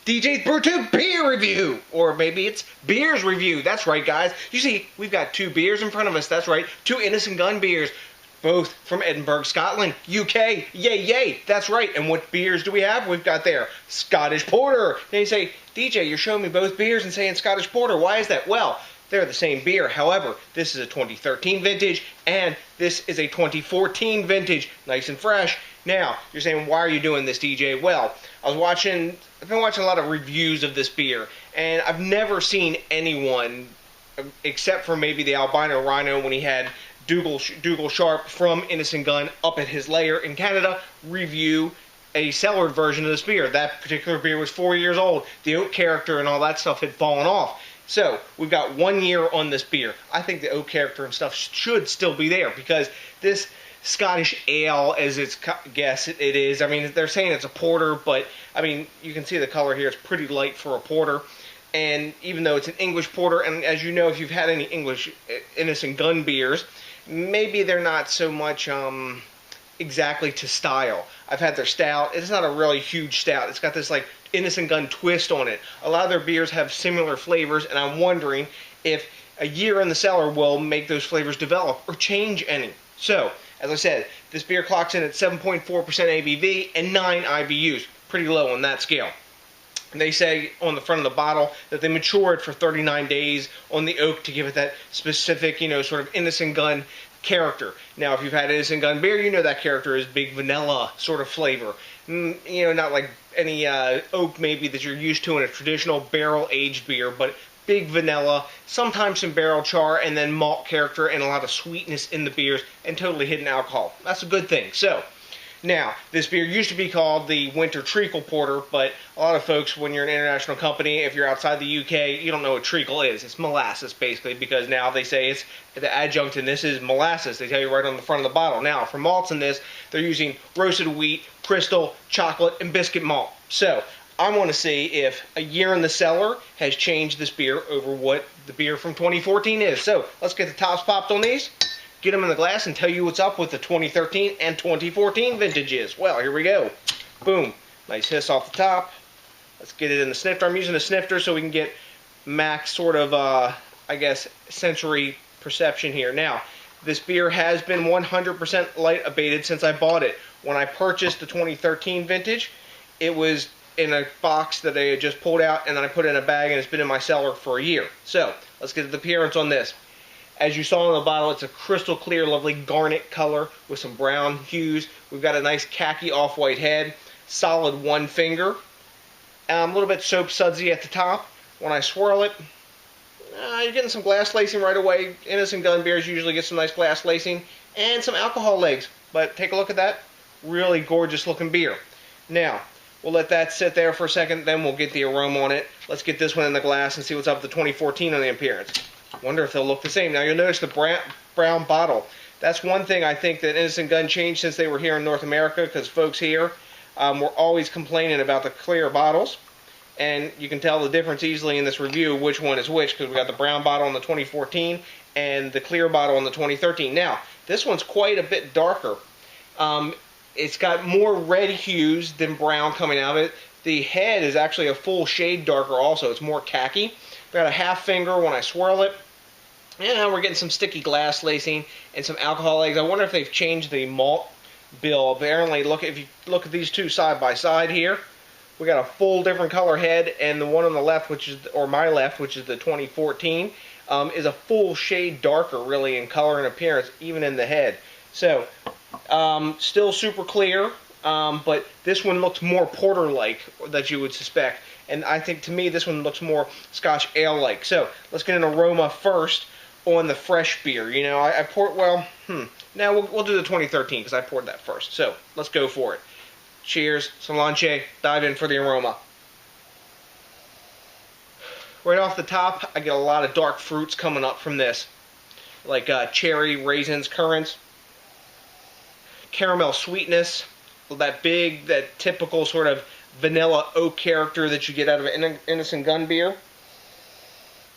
DJs BrewTube beer review, or maybe it's beers review. That's right, guys. You see, we've got two beers in front of us. That's right, two Innis Gunn beers, both from Edinburgh, Scotland, UK. Yay, yay. That's right. And what beers do we have? We've got there Scottish Porter. Then you say, DJ, you're showing me both beers and saying Scottish Porter. Why is that? Well, they're the same beer. However, this is a 2013 vintage, and this is a 2014 vintage. Nice and fresh. Now, you're saying, why are you doing this, DJ? Well, I've been watching a lot of reviews of this beer, and I've never seen anyone, except for maybe the albino rhino when he had Dougal Sharp from Innis Gunn up at his lair in Canada, review a cellared version of this beer. That particular beer was 4 years old. The oak character and all that stuff had fallen off. So, we've got 1 year on this beer. I think the oak character and stuff should still be there, because this Scottish ale, as it's guess it is. I mean, they're saying it's a porter, but I mean, you can see the color here. It's pretty light for a porter, and even though it's an English porter, and as you know, if you've had any English Innis Gunn beers, maybe they're not so much exactly to style. I've had their stout. It's not a really huge stout. It's got this like Innis Gunn twist on it. A lot of their beers have similar flavors, and I'm wondering if a year in the cellar will make those flavors develop or change any. So, as I said, this beer clocks in at 7.4% ABV and 9 IBUs. Pretty low on that scale. And they say on the front of the bottle that they matured for 39 days on the oak to give it that specific, you know, sort of Innis Gunn character. Now, if you've had Innis Gunn beer, you know that character is big vanilla sort of flavor. You know, not like any oak maybe that you're used to in a traditional barrel-aged beer, but big vanilla, sometimes some barrel char, and then malt character and a lot of sweetness in the beers, and totally hidden alcohol. That's a good thing. So, now, this beer used to be called the Winter Treacle Porter, but a lot of folks, when you're an international company, if you're outside the UK, you don't know what treacle is. It's molasses, basically, because now they say it's the adjunct in this is molasses. They tell you right on the front of the bottle. Now, for malts in this, they're using roasted wheat, crystal, chocolate, and biscuit malt. So, I want to see if a year in the cellar has changed this beer over what the beer from 2014 is. So, let's get the tops popped on these, get them in the glass, and tell you what's up with the 2013 and 2014 vintages. Well, here we go. Boom. Nice hiss off the top. Let's get it in the snifter. I'm using a snifter so we can get max sort of, I guess, sensory perception here. Now, this beer has been 100% light abated since I bought it. When I purchased the 2013 vintage, it was in a box that I had just pulled out, and then I put it in a bag, and it's been in my cellar for a year. So, let's get the appearance on this. As you saw in the bottle, it's a crystal clear, lovely garnet color with some brown hues. We've got a nice khaki off-white head, solid one finger, a little bit soap sudsy at the top. When I swirl it, you're getting some glass lacing right away. Innis Gunn beers usually get some nice glass lacing and some alcohol legs. But take a look at that. Really gorgeous looking beer. Now, we'll let that sit there for a second, then we'll get the aroma on it. Let's get this one in the glass and see what's up with the 2014 on the appearance. Wonder if they'll look the same. Now, you'll notice the brown bottle. That's one thing I think that Innis Gunn changed since they were here in North America, because folks here were always complaining about the clear bottles. And you can tell the difference easily in this review, which one is which, because we got the brown bottle on the 2014 and the clear bottle on the 2013. Now, this one's quite a bit darker. It's got more red hues than brown coming out of it. The head is actually a full shade darker also. It's more khaki. Got a half finger when I swirl it. And we're getting some sticky glass lacing and some alcohol legs. I wonder if they've changed the malt bill. Apparently, if you look at these two side by side here, we got a full different color head, and the one on the left, or my left, which is the 2014, is a full shade darker, really, in color and appearance, even in the head. So, still super clear, but this one looks more porter-like, that you would suspect. And I think, to me, this one looks more Scotch ale-like. So, let's get an aroma first on the fresh beer. You know, I poured, well, now we'll do the 2013, because I poured that first. So, let's go for it. Cheers, Solange, dive in for the aroma. Right off the top, I get a lot of dark fruits coming up from this. Like cherry, raisins, currants. Caramel sweetness. That typical sort of vanilla oak character that you get out of an Innis Gunn beer.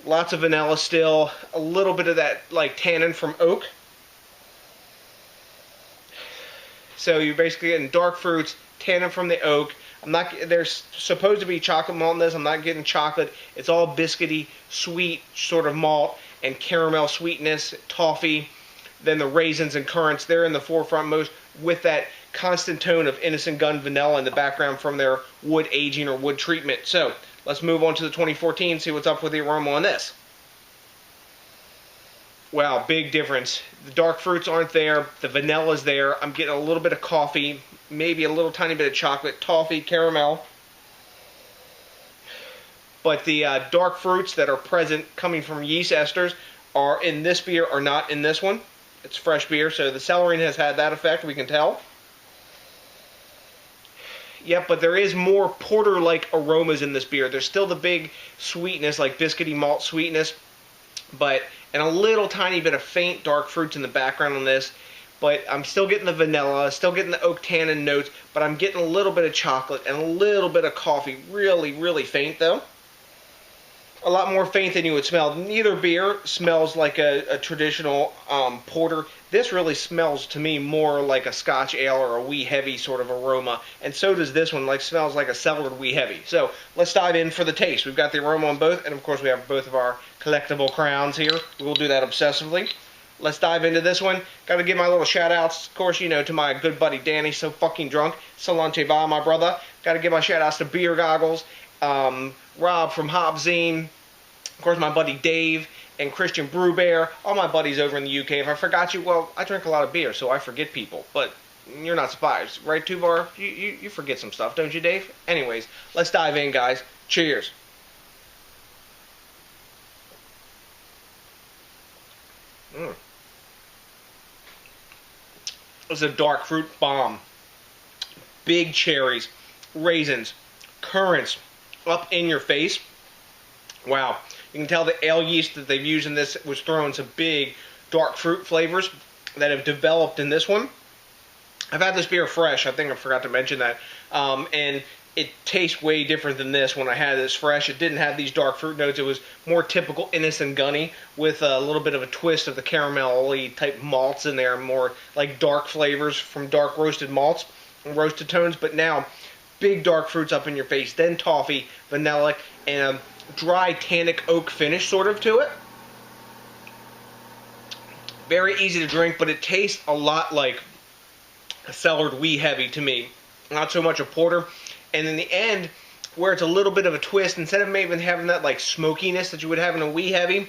Lots of vanilla still. A little bit of that like tannin from oak. So you're basically getting dark fruits, tannin from the oak, I'm not. There's supposed to be chocolate malt in this. I'm not getting chocolate. It's all biscuity, sweet sort of malt and caramel sweetness, toffee. Then the raisins and currants, they're in the forefront most, with that constant tone of Innis Gunn vanilla in the background from their wood aging or wood treatment. So let's move on to the 2014, see what's up with the aroma on this. Wow, big difference. The dark fruits aren't there. The vanilla's there. I'm getting a little bit of coffee, maybe a little tiny bit of chocolate, toffee, caramel. But the dark fruits that are present coming from yeast esters are in this beer, are not in this one. It's fresh beer, so the cellaring has had that effect, we can tell. Yep, but there is more porter-like aromas in this beer. There's still the big sweetness, like biscuity malt sweetness, and a little tiny bit of faint dark fruits in the background on this. But I'm still getting the vanilla, still getting the oak tannin notes, but I'm getting a little bit of chocolate and a little bit of coffee. Really, really faint, though. A lot more faint than you would smell. Neither beer smells like a traditional porter. This really smells to me more like a Scotch ale or a wee heavy sort of aroma. And so does this one, smells like a cellared wee heavy. So let's dive in for the taste. We've got the aroma on both, and of course we have both of our collectible crowns here. We'll do that obsessively. Let's dive into this one. Got to give my little shout outs, of course, to my good buddy Danny, so fucking drunk. Salante Va, my brother. Got to give my shout outs to Beer Goggles. Rob from Hobzine, of course my buddy Dave, and Christian Brewbear, all my buddies over in the UK. If I forgot you, well, I drink a lot of beer, so I forget people, but you're not surprised, right, Tuvar? You forget some stuff, don't you, Dave? Anyways, let's dive in, guys. Cheers. It's a dark fruit bomb. Big cherries, raisins, currants, up in your face. Wow. You can tell the ale yeast that they've used in this was throwing some big dark fruit flavors that have developed in this one. I've had this beer fresh. I think I forgot to mention that. And it tastes way different than this when I had this fresh. It didn't have these dark fruit notes. It was more typical Innis Gunny with a little bit of a twist of the caramel-y type malts in there, more like dark flavors from dark roasted malts and roasted tones. But now, big dark fruits up in your face, then toffee, vanilla, and a dry tannic oak finish sort of to it. Very easy to drink, but it tastes a lot like a cellared wee heavy to me. Not so much a porter. And in the end, where it's a little bit of a twist, instead of maybe having that smokiness that you would have in a wee heavy,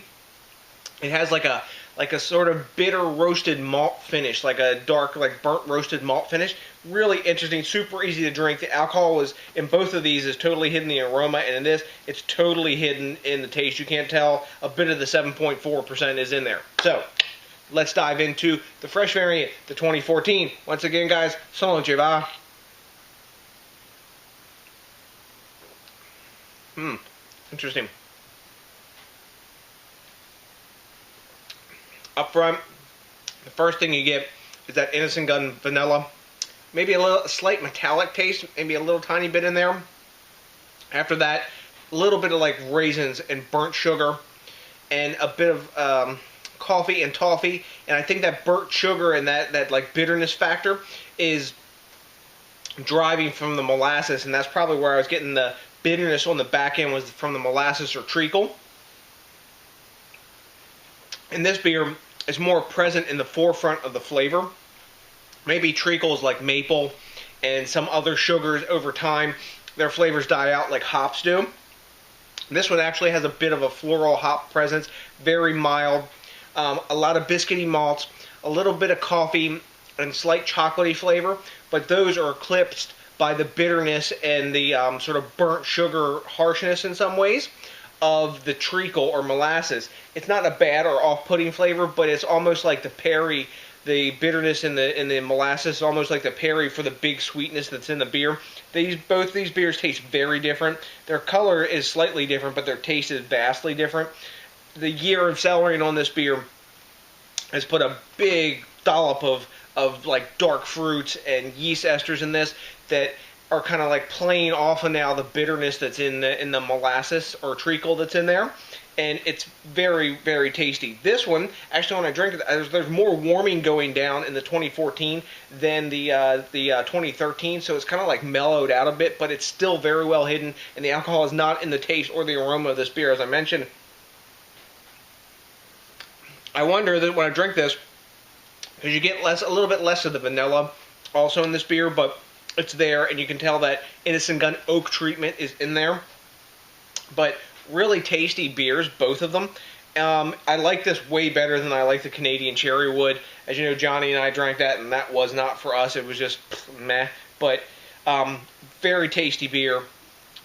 it has like a sort of bitter roasted malt finish, like a dark, burnt roasted malt finish. Really interesting, super easy to drink. The alcohol was in both of these is totally hidden in the aroma, and in this, it's totally hidden in the taste. You can't tell a bit of the 7.4% is in there. So, let's dive into the fresh variant, the 2014. Once again, guys, salute va. Interesting. Up front, the first thing you get is that Innis Gunn vanilla. Maybe a slight metallic taste, maybe a little tiny bit in there. After that, a little bit of raisins and burnt sugar, and a bit of coffee and toffee. And I think that burnt sugar and that bitterness factor is driving from the molasses, and that's probably where I was getting the bitterness on the back end, was from the molasses or treacle. And this beer is more present in the forefront of the flavor. Maybe treacles like maple and some other sugars over time, their flavors die out like hops do. This one actually has a bit of a floral hop presence, very mild, a lot of biscuity malts, a little bit of coffee and slight chocolatey flavor, but those are eclipsed by the bitterness and the sort of burnt sugar harshness in some ways of the treacle or molasses. It's not a bad or off-putting flavor, but it's almost like the Perry, the bitterness in the molasses, almost like the Perry for the big sweetness that's in the beer. Both these beers taste very different. Their color is slightly different, but their taste is vastly different. The year of cellaring on this beer has put a big dollop of dark fruits and yeast esters in this that are kind of playing off of now the bitterness that's in the molasses or treacle that's in there. and it's very, very tasty. This one, actually, when I drink it, there's more warming going down in the 2014 than the 2013, so it's kind of like mellowed out a bit, but it's still very well hidden, and the alcohol is not in the taste or the aroma of this beer, as I mentioned. I wonder that when I drink this, because you get a little bit less of the vanilla also in this beer, but it's there, and you can tell that Innis Gunn oak treatment is in there. But really tasty beers, both of them. I like this way better than I like the Canadian Cherry Wood. As you know, Johnny and I drank that, and that was not for us. It was just meh. But very tasty beer,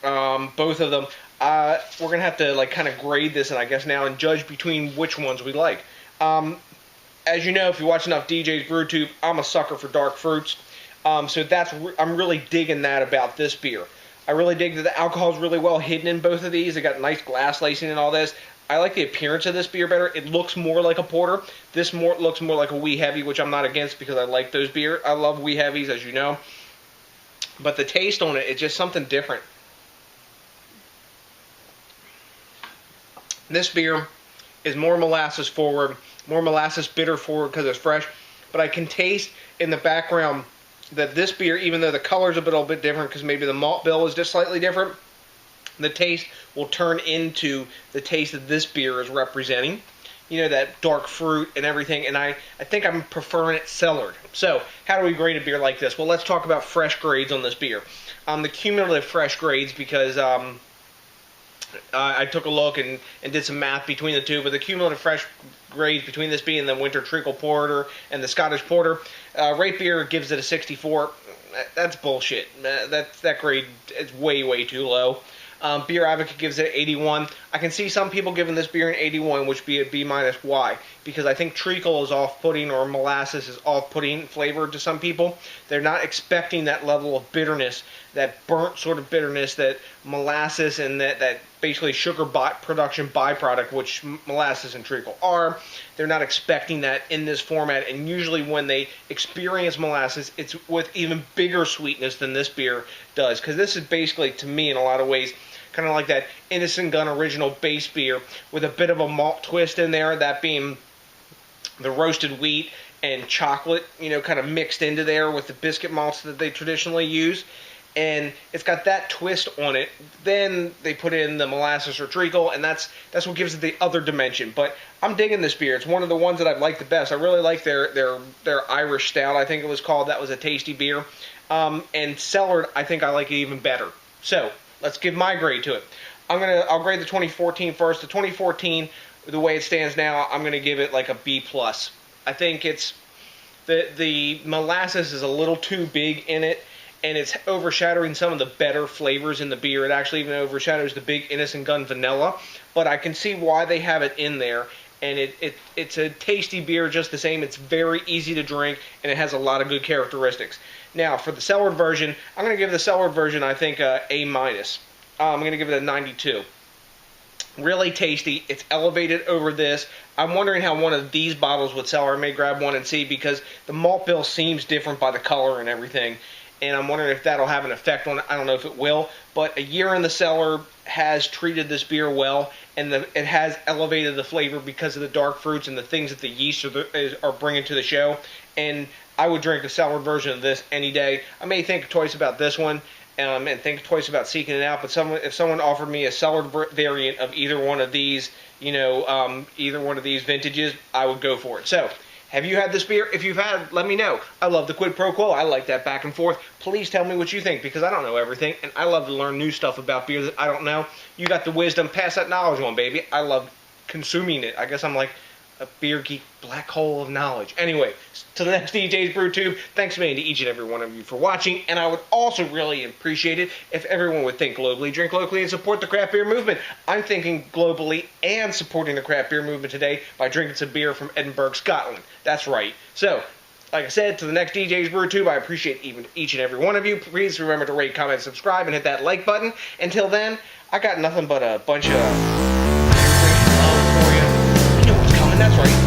both of them. We're gonna have to kind of grade this, and I guess now, and judge between which ones we like. As you know, if you watch enough DJs BrewTube, I'm a sucker for dark fruits. So I'm really digging that about this beer. I really dig that the alcohol is really well hidden in both of these. They got nice glass lacing and all this. I like the appearance of this beer better. It looks more like a porter. This looks more like a wee heavy, which I'm not against because I like those beers. I love wee heavies, as you know. But the taste on it, it's just something different. This beer is more molasses forward, more molasses bitter forward because it's fresh. But I can taste in the background that this beer, even though the color's a little bit different because maybe the malt bill is just slightly different, the taste will turn into the taste that this beer is representing. You know, that dark fruit and everything, and I think I'm preferring it cellared. So, how do we grade a beer like this? Well, let's talk about fresh grades on this beer. The cumulative fresh grades, because I took a look and did some math between the two, but the cumulative fresh grades between this being the Winter Treacle Porter and the Scottish Porter, Rate Beer gives it a 64. That's bullshit. That grade is way, way too low. Beer Advocate gives it an 81. I can see some people giving this beer an 81, which would be a B-. Why? Because I think treacle is off-putting, or molasses is off-putting flavor to some people. They're not expecting that level of bitterness, that burnt sort of bitterness that molasses and that basically sugar production byproduct, which molasses and treacle are. They're not expecting that in this format, and usually when they experience molasses, it's with even bigger sweetness than this beer does, because this is basically, to me, in a lot of ways, kind of like that Innis Gunn original base beer with a bit of a malt twist in there, that being the roasted wheat and chocolate, kind of mixed into there with the biscuit malts that they traditionally use. And it's got that twist on it. Then they put in the molasses or treacle, and that's what gives it the other dimension. But I'm digging this beer. It's one of the ones that I've liked the best. I really like their Irish Stout, I think it was called. That was a tasty beer. And cellared, I think I like it even better. So let's give my grade to it. I'll grade the 2014 first. The 2014, the way it stands now, I'm gonna give it like a B+. I think it's the molasses is a little too big in it, and it's overshadowing some of the better flavors in the beer. It actually even overshadows the big Innis Gunn vanilla, but I can see why they have it in there, and it's a tasty beer just the same. It's very easy to drink, and it has a lot of good characteristics. Now, for the cellared version, I'm going to give the cellared version, I think, A-. I'm going to give it a 92. Really tasty. It's elevated over this. I'm wondering how one of these bottles would cellar. I may grab one and see, because the malt bill seems different by the color and everything. And I'm wondering if that'll have an effect on it. I don't know if it will, but a year in the cellar has treated this beer well, and it has elevated the flavor because of the dark fruits and the things that the yeast are bringing to the show. And I would drink a cellared version of this any day. I may think twice about this one, and think twice about seeking it out. But if someone offered me a cellared variant of either one of these, either one of these vintages, I would go for it. So, have you had this beer? If you've had it, let me know. I love the quid pro quo. I like that back and forth. Please tell me what you think, because I don't know everything, and I love to learn new stuff about beer that I don't know. You got the wisdom. Pass that knowledge on, baby. I love consuming it. I guess I'm like a beer geek black hole of knowledge. Anyway, to the next DJs BrewTube, thanks a million to each and every one of you for watching, and I would also really appreciate it if everyone would think globally, drink locally, and support the craft beer movement. I'm thinking globally and supporting the craft beer movement today by drinking some beer from Edinburgh, Scotland. That's right. So, like I said, to the next DJs BrewTube, I appreciate each and every one of you. Please remember to rate, comment, subscribe, and hit that like button. Until then, I got nothing but a bunch of love for you. You know what's coming, that's right.